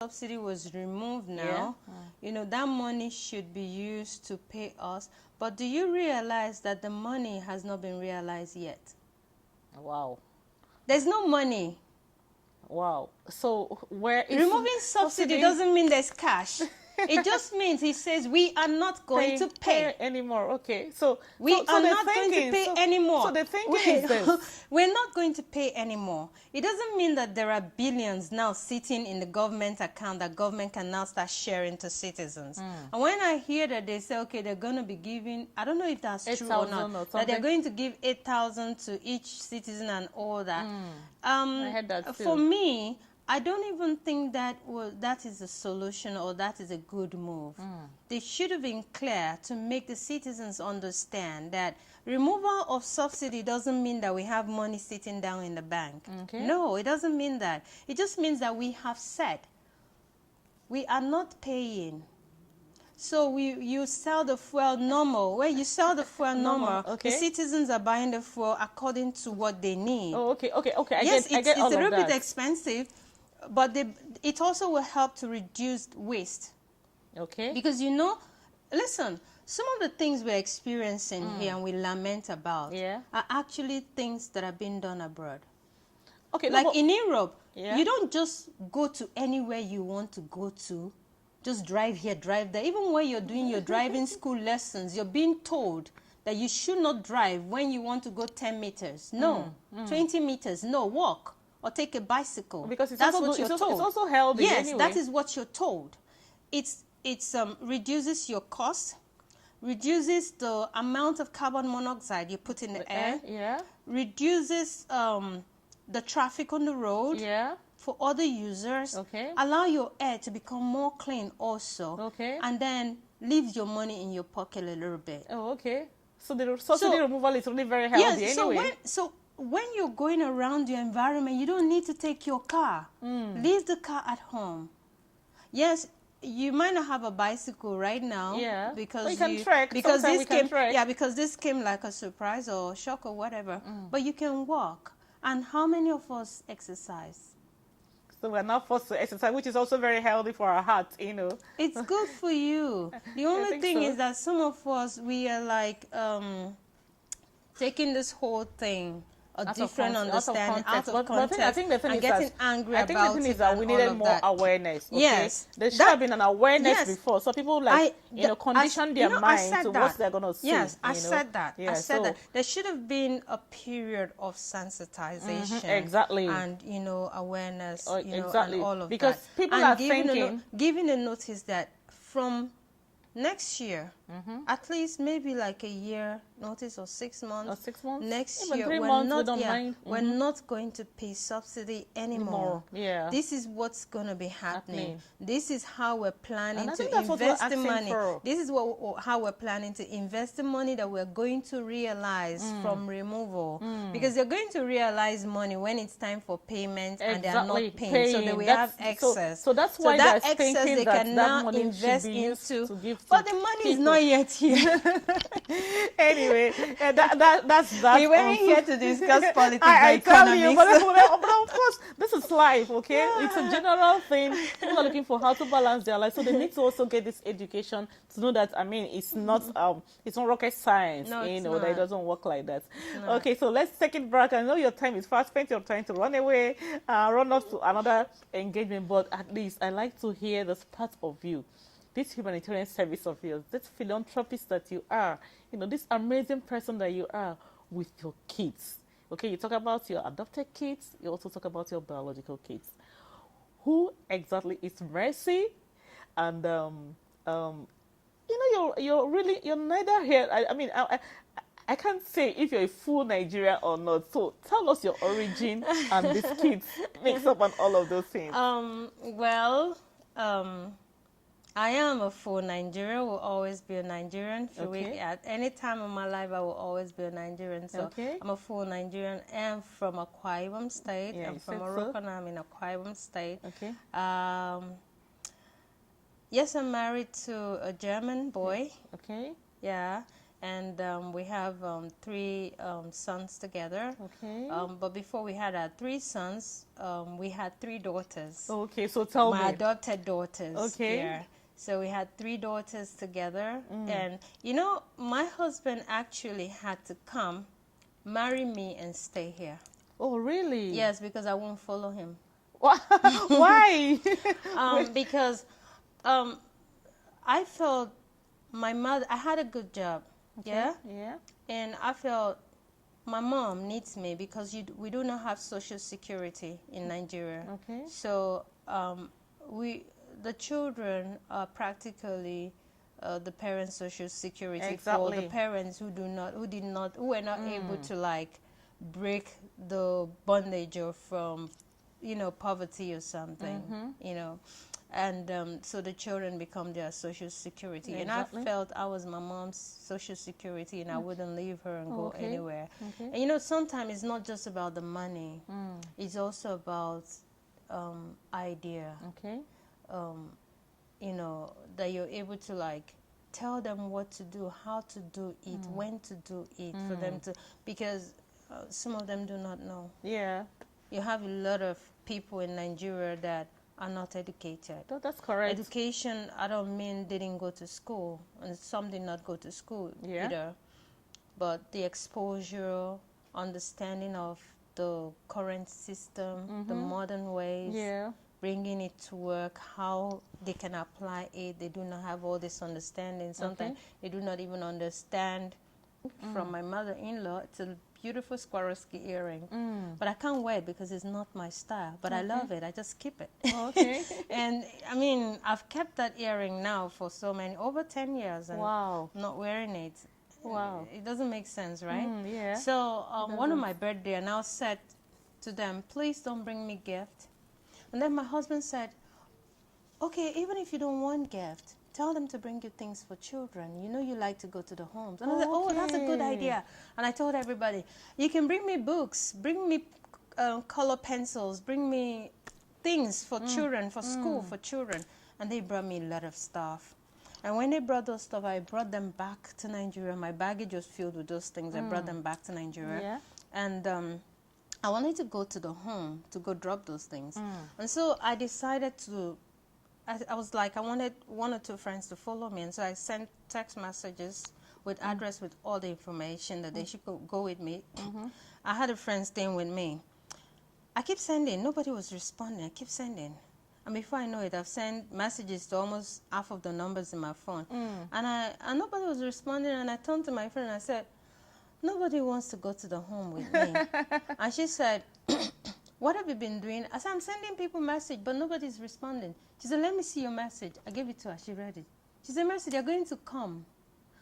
subsidy was removed now, that money should be used to pay us. But do you realize that the money has not been realized yet? Wow. There's no money. Wow. So where is removing subsidy doesn't mean there's cash. It just means he says we are not going to pay anymore. Okay, so we are not going to pay anymore. So the thinking is this: we're not going to pay anymore. It doesn't mean that there are billions now sitting in the government account that government can now start sharing to citizens. And when I hear that they say, okay, they're going to be giving, I don't know if that's true or not, that they're going to give 8,000 to each citizen and all that. I heard that too. For me, I don't even think that is a solution or that is a good move. They should have been clear to make the citizens understand that removal of subsidy doesn't mean that we have money sitting down in the bank. Okay. No, it doesn't mean that. It just means that we have said we are not paying. So you sell the fuel normal. When you sell the fuel normal, the citizens are buying the fuel according to what they need. Oh, okay. Yes, it's a little bit expensive, but it also will help to reduce waste. Okay. Because listen, some of the things we're experiencing here and we lament about are actually things that are being done abroad. Okay. Like in Europe, you don't just go to anywhere you want to go to. Just drive here, drive there. Even when you're doing your driving school lessons, you're being told that you should not drive when you want to go 10 meters. No. 20 meters. No, walk. Or take a bicycle. Because that's what you're told. It's also healthy. Yes, anyway. that is what you're told. It reduces your cost, reduces the amount of carbon monoxide you put in the air. Yeah. Reduces the traffic on the road. Yeah. For other users. Okay. Allow your air to become more clean also. Okay. And then leave your money in your pocket a little bit. Oh, okay. So the subsidy removal is really very healthy anyway. So when you're going around your environment, you don't need to take your car. Leave the car at home. Yes, you might not have a bicycle right now. Yeah. Because you can trek. Because this came like a surprise or shock or whatever. But you can walk. And how many of us exercise? So we're not forced to exercise, which is also very healthy for our heart, It's good for you. The only thing is that some of us, we are like taking this whole thing a different understanding out of context, I think the thing and getting angry about it. I think the thing is that we needed more awareness. Okay? Yes. There should have been an awareness before. So people condition their mind to what they're going to see. Yes, I said that. I said that. There should have been a period of sensitization. Exactly. And, awareness, exactly. and all of because that. People are thinking... Giving a notice that from next year, at least maybe like a year notice or 6 months. Or 6 months? Next Even year, 3 months, we're not going to pay subsidy anymore. Yeah. This is what's going to be happening. This is how we're planning to invest the money. This is how we're planning to invest the money that we're going to realize from removal. Because they're going to realize money when it's time for payment and they're not paying. So they will have excess. So that's why that excess they can now invest into. But the money is not yet here. Anyway, that's we weren't here to discuss politics. I tell you, but of course, this is life, okay? Yeah. It's a general thing. People are looking for how to balance their life, so they need to also get this education to know that. I mean, it's not rocket science. No, that it doesn't work like that. No. Okay, so let's take it back. I know your time is fast spent. You're trying to run away, run off to another engagement, but at least I like to hear this part of you. This humanitarian service of yours, this philanthropist that you are, this amazing person that you are with your kids. Okay, you talk about your adopted kids, you also talk about your biological kids. Who exactly is Mercy? And you're neither here. I can't say if you're a full Nigerian or not. So tell us your origin and these kids mix up and all of those things. I am a full Nigerian, will always be a Nigerian. At any time in my life, I will always be a Nigerian. So I'm a full Nigerian. I'm from Akwa Ibom State. Yeah, I'm from Morocco, and I'm in Akwa Ibom State. Okay. Yes, I'm married to a German boy. Okay. Yeah. and we have three sons together. Okay. But before we had our three sons, we had three daughters. Okay, so tell My me. adopted daughters. Okay. Yeah. So we had three daughters together. And, you know, my husband actually had to come, marry me, and stay here. Oh, really? Yes, because I won't follow him. Why? Because I felt my mother, I had a good job. Okay. Yeah. Yeah. And I felt my mom needs me because we do not have social security in Nigeria. Okay. So the children are practically the parents' social security for the parents who were not able to like break the bondage of poverty or something, and so the children become their social security. Exactly. And I felt I was my mom's social security, and I wouldn't leave her and go anywhere. Okay. And sometimes it's not just about the money; it's also about idea. Okay. That you're able to like tell them what to do, how to do it, when to do it, for them to, because some of them do not know. Yeah. You have a lot of people in Nigeria that are not educated. That's correct. Education, I don't mean they didn't go to school, and some did not go to school either. But the exposure, understanding of the current system, the modern ways, bringing it to work, how they can apply it. They do not have all this understanding. Sometimes they do not even understand. From my mother-in-law, it's a beautiful Swarovski earring, but I can't wear it because it's not my style. But I love it. I just keep it. Okay. And I mean, I've kept that earring now for over 10 years, and wow, not wearing it. Wow, it doesn't make sense, right? Yeah. So one of my birthday, I now said to them, please don't bring me gift. And then my husband said, okay, even if you don't want gift, tell them to bring you things for children. You know you like to go to the homes. And I said, oh, that's a good idea. And I told everybody, you can bring me books, bring me color pencils, bring me things for children, for school, for children. And they brought me a lot of stuff. And when they brought those stuff, I brought them back to Nigeria. My baggage was filled with those things. I brought them back to Nigeria. Yeah. And I wanted to go to the home to go drop those things. And so I decided to, I was like, I wanted one or two friends to follow me. And so I sent text messages with address with all the information that they should go with me. I had a friend staying with me. I keep sending. Nobody was responding. I keep sending. And before I know it, I've sent messages to almost half of the numbers in my phone. And nobody was responding. And I turned to my friend and I said, nobody wants to go to the home with me. And she said, what have you been doing? I said, I'm sending people message, but nobody's responding. She said, let me see your message. I gave it to her. She read it. She said, Mercy, they're going to come.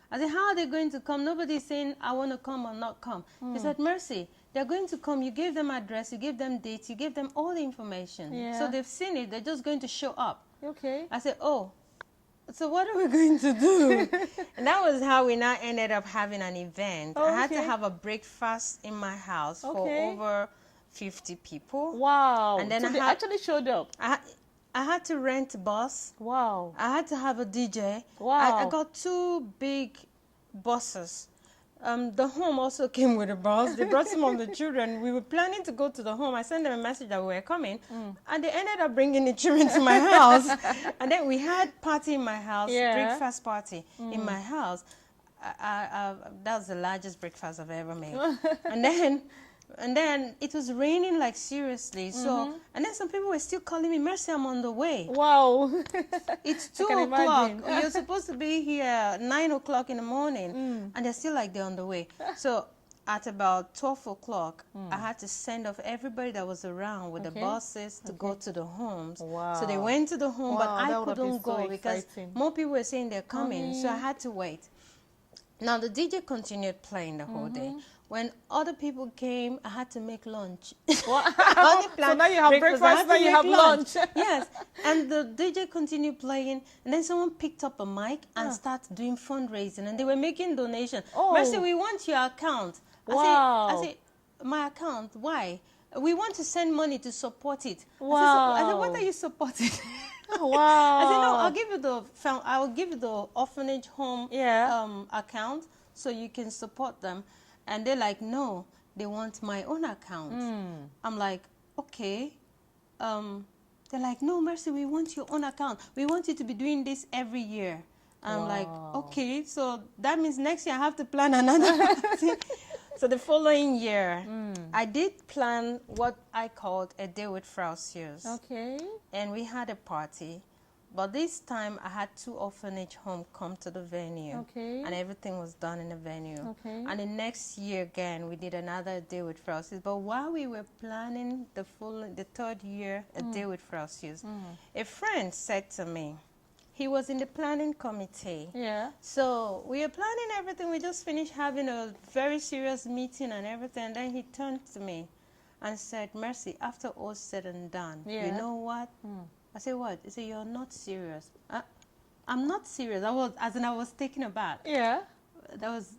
I said, how are they going to come? Nobody's saying, I want to come or not come. She said, Mercy, they're going to come. You gave them address. You gave them dates. You gave them all the information. Yeah. So they've seen it. They're just going to show up. Okay. I said, oh, so what are we going to do? And that was how we now ended up having an event. I had to have a breakfast in my house for over 50 people. Wow. And then so they actually showed up. I had to rent a bus. Wow. I had to have a DJ. Wow. I got 2 big buses. The home also came with a bus. They brought some of the children. We were planning to go to the home. I sent them a message that we were coming. And they ended up bringing the children to my house. And then we had party in my house, breakfast party in my house. That was the largest breakfast I've ever made. And then it was raining like seriously. So and then some people were still calling me, Mercy, I'm on the way. Wow. It's 2 o'clock. You're supposed to be here 9 o'clock in the morning. And they're still like they're on the way. So at about 12 o'clock, I had to send off everybody that was around with the buses to go to the homes. Wow. So they went to the home, but I that would have couldn't been so go because exciting. more people were saying they're coming. So I had to wait. Now the DJ continued playing the whole day. When other people came, I had to make lunch. So now you have breakfast, now you have lunch. Yes, and the DJ continued playing, and then someone picked up a mic and started doing fundraising, and they were making donations. Mercy, we want your account. I said, my account, why? We want to send money to support it. Wow. I said, what are you supporting? Wow. I said, no, I'll give you the orphanage home account. so you can support them. And they're like, no, they want my own account. I'm like, okay. They're like, no, Mercy, we want your own account. We want you to be doing this every year. I'm like, okay, so that means next year I have to plan another party. So the following year, I did plan what I called a day with Frau Sears. Okay. And we had a party. But this time I had 2 orphanage homes come to the venue. Okay. And everything was done in the venue. Okay. And the next year again, we did another day with Frau Sears. But while we were planning the 3rd year, a day with Frau Sears, a friend said to me, he was in the planning committee. Yeah. So we were planning everything. We just finished having a very serious meeting and everything. And then he turned to me and said, Mercy, after all said and done, you know what? I said, what? He said, you're not serious. I'm not serious. I was taken aback. Yeah. That was,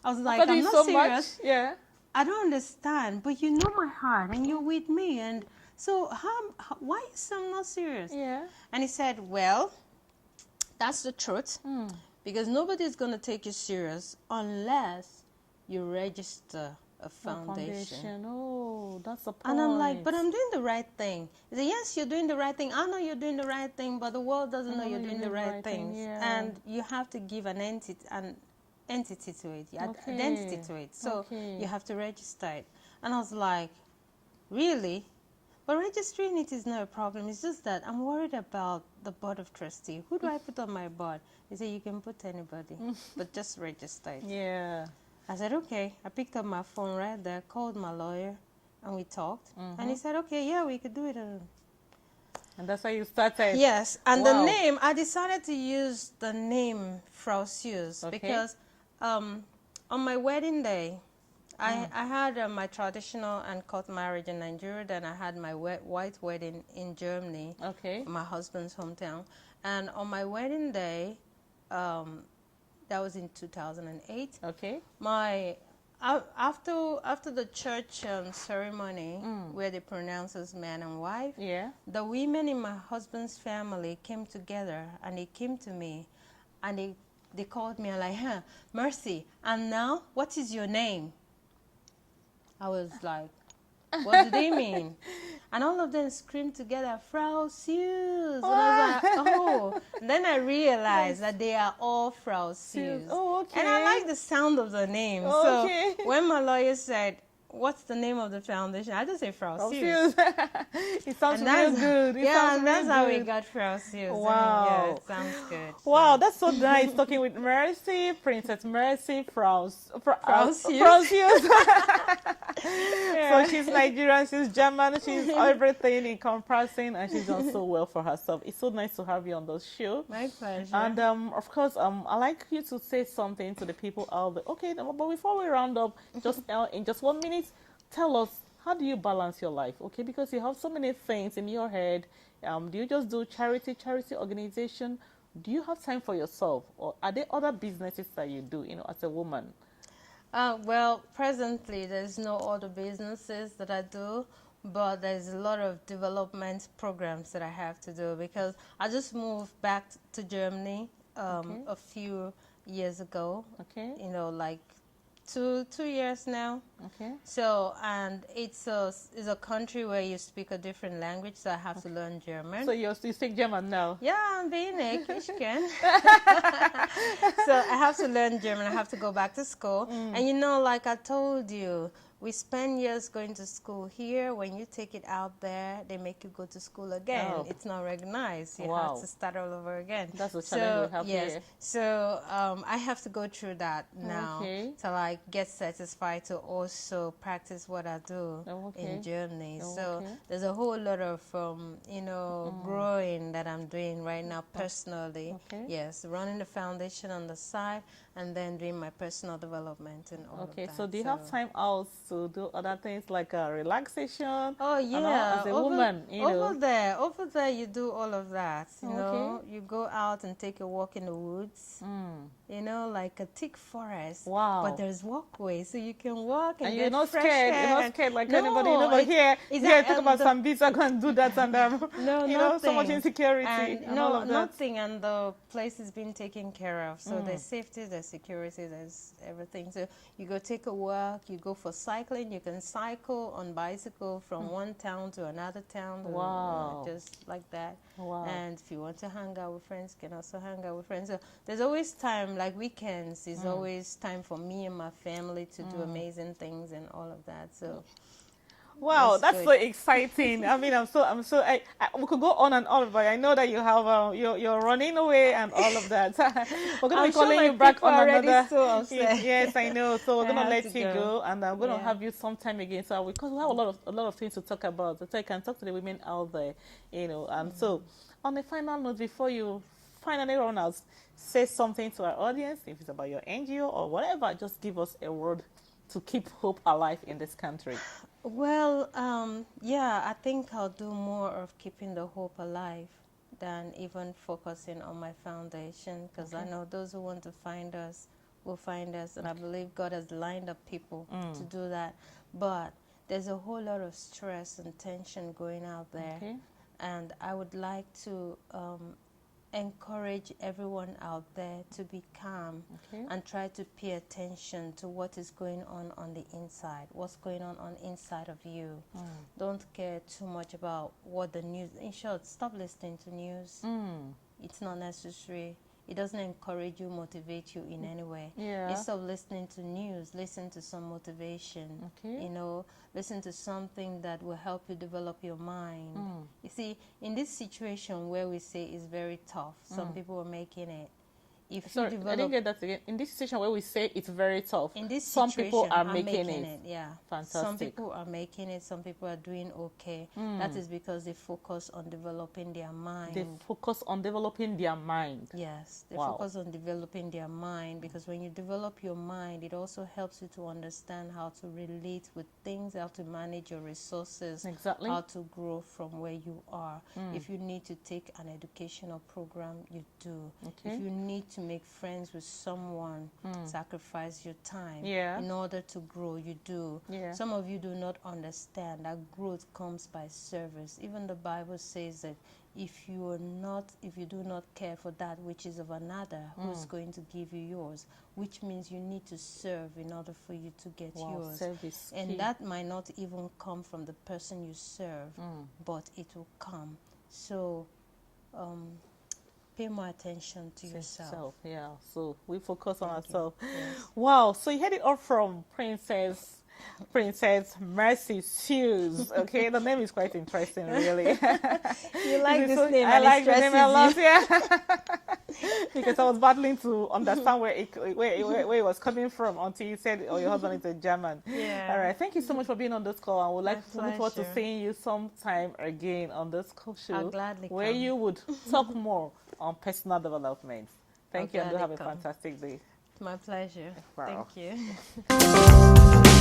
I was like, I'm not so serious. Much. Yeah. I don't understand, but you know my heart and you're with me. And so why is I'm not serious? Yeah. And he said, well, that's the truth, because nobody's going to take you serious unless you register a foundation. Oh, that's the point. And I'm like, but I'm doing the right thing. He said, yes, you're doing the right thing. I know you're doing the right thing, but the world doesn't know you're doing the right thing. Yeah. And you have to give an entity to it, identity to it. So you have to register it. And I was like, really? But registering it is not a problem. It's just that I'm worried about the board of trustees. Who do I put on my board? He said, you can put anybody, but just register it. Yeah. I said, okay. I picked up my phone right there, called my lawyer, and we talked. And he said, okay, yeah, we could do it. And that's how you started? Yes. And the name, I decided to use the name Frau Sears because on my wedding day, I had my traditional and court marriage in Nigeria. Then I had my white wedding in Germany, my husband's hometown. And on my wedding day, that was in 2008. Okay. After the church ceremony where they pronounce us man and wife, the women in my husband's family came together and they came to me and they called me and like, Mercy, and now what is your name? I was like, what do they mean? And all of them screamed together, Frau Sears. And I was like, oh. And then I realized that they are all Frau Sears. Oh, okay. And I like the sound of the name. Okay. So when my lawyer said, what's the name of the foundation? I just say Frau Sears. It sounds real good. And that's how we got Frau Sears. Wow. I mean, it sounds good. Wow, that's so nice talking with Mercy, Princess Mercy, Frau Sears. So she's Nigerian, she's German, she's everything encompassing, and she's done so well for herself. It's so nice to have you on the show. My pleasure. And of course, I'd like you to say something to the people out there. Okay, but before we round up, just in just 1 minute, tell us, how do you balance your life? Okay, because you have so many things in your head. Do you just do charity organization? Do you have time for yourself, or are there other businesses that you do, as a woman? Well, presently there's no other businesses that I do, but there's a lot of development programs that I have to do because I just moved back to Germany a few years ago. Okay. Like two years now. Okay. So, and it's a country where you speak a different language, so I have to learn German. So you speak German now? Yeah, I'm wenig, ich kann. So I have to learn German. I have to go back to school. And like I told you, we spend years going to school here. When you take it out there, they make you go to school again. Oh. It's not recognized. You have to start all over again. That's the challenge we have here. So I have to go through that now to get satisfied to also practice what I do in Germany. So there's a whole lot of growing that I'm doing right now personally. Yes, running the foundation on the side and then doing my personal development and all of that. So do you have time out to do other things like relaxation. Oh And all, yeah, as a woman, over there, you do all of that. You know, you go out and take a walk in the woods. You know, like a thick forest. Wow. But there's walkways, so you can walk and you're get not fresh scared. air. You're not scared like No, anybody. You know, but here, talk about some beats. I can do that, and no, you know, so much insecurity and all of that. nothing, and the place is being taken care of. So there's safety, there's security, there's everything. So you go take a walk, you go for cycling. You can cycle on bicycle from one town to another town. Wow. Just like that. Wow. And if you want to hang out with friends, you can also hang out with friends. So there's always time, like weekends is always time for me and my family to do amazing things and all of that. So wow, that's so exciting. I mean, we could go on and on, but I know that you have you're running away and all of that. We're gonna be calling you back on another. So yes, I know. So we're gonna let you go, and I'm gonna Yeah. have you sometime again. So because we have a lot of things to talk about, so I can talk to the women out there, you know. And so, on the final note, before you finally run out, say something to our audience. If it's about your NGO or whatever, just give us a word to keep hope alive in this country. Well, yeah, I think I'll do more of keeping the hope alive than even focusing on my foundation, because I know those who want to find us will find us, and I believe God has lined up people to do that. But there's a whole lot of stress and tension going out there, and I would like to encourage everyone out there to be calm and try to pay attention to what is going on the inside, what's going on inside of you. Don't care too much about what the news, in short, stop listening to news. It's not necessary. It doesn't encourage you, motivate you in any way. Instead of listening to news, listen to some motivation. You know, listen to something that will help you develop your mind. You see, in this situation where we say it's very tough, some people are making it. Sorry, I didn't get that again. In this situation where we say it's very tough, in this some people are making it. Yeah, fantastic. Some people are making it. Some people are doing okay. That is because they focus on developing their mind. They focus on developing their mind. Yes, they focus on developing their mind, because when you develop your mind, it also helps you to understand how to relate with things, how to manage your resources, how to grow from where you are. If you need to take an educational program, you do. If you need to make friends with someone, sacrifice your time in order to grow, you do. Some of you do not understand that growth comes by service. Even the Bible says that if you do not care for that which is of another, who's going to give you yours? Which means you need to serve in order for you to get yours. Service and key. that might not even come from the person you serve, but it will come. So pay more attention to yourself. Yeah, so we focus on ourselves. Yes. Wow, so you heard it all from Princess Mercy Shoes. Okay, the name is quite interesting, really. You like this name? I like the name a lot, you. yeah. Because I was battling to understand where it was coming from until you said, "Oh, your husband is a German." Yeah. All right. Thank you so much for being on this call. I would like to look forward to pleasure. seeing you sometime again on this show, I'll gladly where come. you would talk more on personal development. Thank you, and do have a gladly come. fantastic day. My pleasure. Wow. Thank you.